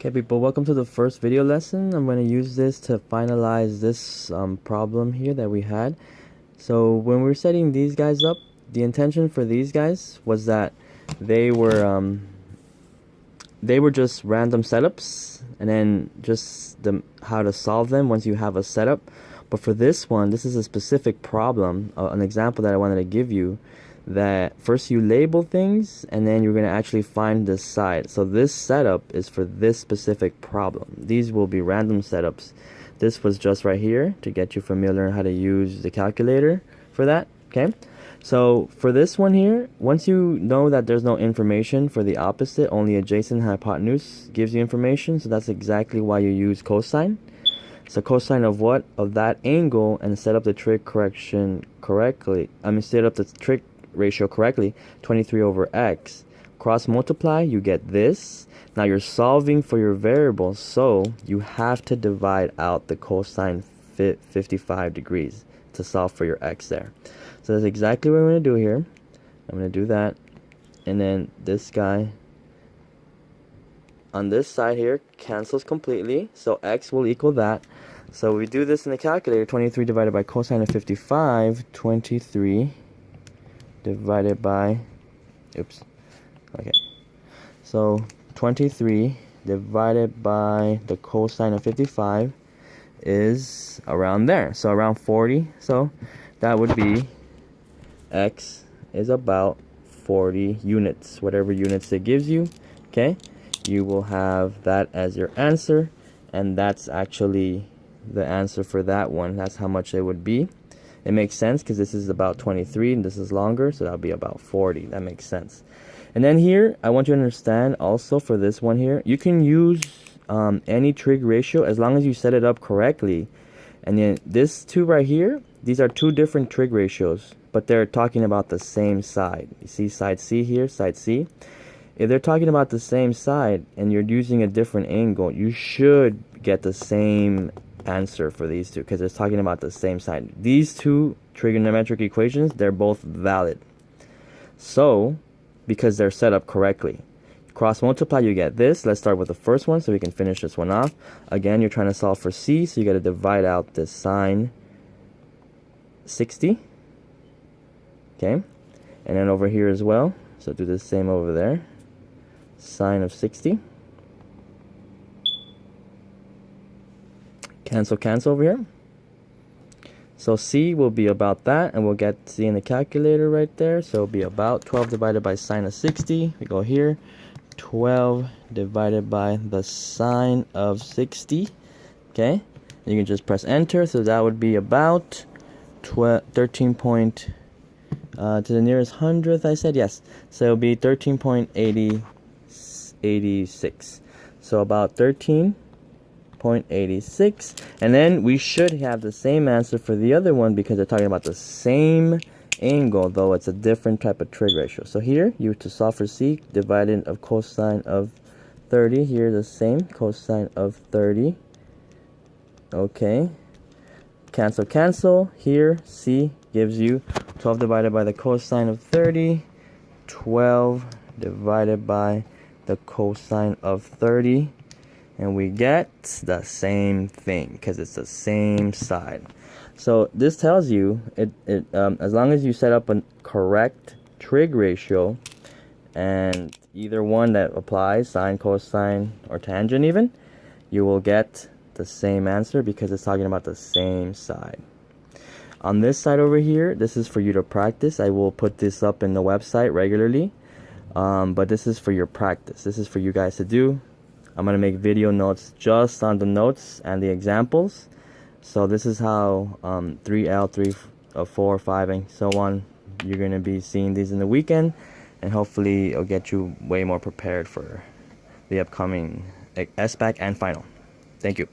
Okay people, welcome to the first video lesson. I'm going to use this to finalize this problem here that we had. So when we're setting these guys up, the intention for these guys was that they were just random setups, and then just how to solve them once you have a setup. But for this one, this is a specific problem, an example that I wanted to give you, that first you label things and then you're going to actually find this side. So this setup is for this specific problem. These will be random setups. This was just right here to get you familiar on how to use the calculator for that. Okay, so for this one here, once you know that there's no information for the opposite, only adjacent hypotenuse gives you information. So that's exactly why you use cosine. So cosine of what? Of that angle, and set up the trig correction correctly. Set up the trig ratio correctly, 23 over x. Cross multiply, you get this. Now you're solving for your variable, so you have to divide out the cosine 55 degrees to solve for your x there. So that's exactly what I'm going to do here. I'm going to do that, and then this guy on this side here cancels completely, so x will equal that. So we do this in the calculator. 23 divided by cosine of 55, 23 divided by, so 23 divided by the cosine of 55 is around there, so around 40. So that would be x is about 40 units, whatever units it gives you. Okay, you will have that as your answer, and that's actually the answer for that one. That's how much it would be. It makes sense because this is about 23 and this is longer, so that'll be about 40. That makes sense. And then here, I want you to understand also for this one here, you can use any trig ratio as long as you set it up correctly. And then this two right here, these are two different trig ratios, but they're talking about the same side. You see side C here, side C. If they're talking about the same side and you're using a different angle, you should get the same answer for these two because it's talking about the same side. These two trigonometric equations, they're both valid. So, because they're set up correctly. Cross multiply, you get this. Let's start with the first one so we can finish this one off. Again, you're trying to solve for C, so you got to divide out the sine 60. Okay, and then over here as well. So do the same over there. Sine of 60. Cancel over here. So C will be about that, and we'll get C in the calculator right there. So it'll be about 12 divided by sine of 60. We go here. 12 divided by the sine of 60. Okay, you can just press enter. So that would be about 13 point to the nearest hundredth, I said, yes. So it'll be 13.86. So about 13.86, and then we should have the same answer for the other one because they're talking about the same angle, though it's a different type of trig ratio. So here, you to solve for C, dividend of cosine of 30. Here, the same, cosine of 30. Okay, cancel. Here, C gives you 12 divided by the cosine of 30. 12 divided by the cosine of 30. And we get the same thing because it's the same side. So this tells you as long as you set up a correct trig ratio, and either one that applies, sine, cosine, or tangent even, you will get the same answer because it's talking about the same side. On this side over here, this is for you to practice. I will put this up in the website regularly, but this is for your practice. This is for you guys to do. I'm going to make video notes just on the notes and the examples. So this is how 3L, 3, 4, 5, and so on. You're going to be seeing these in the weekend, and hopefully it'll get you way more prepared for the upcoming SBAC and final. Thank you.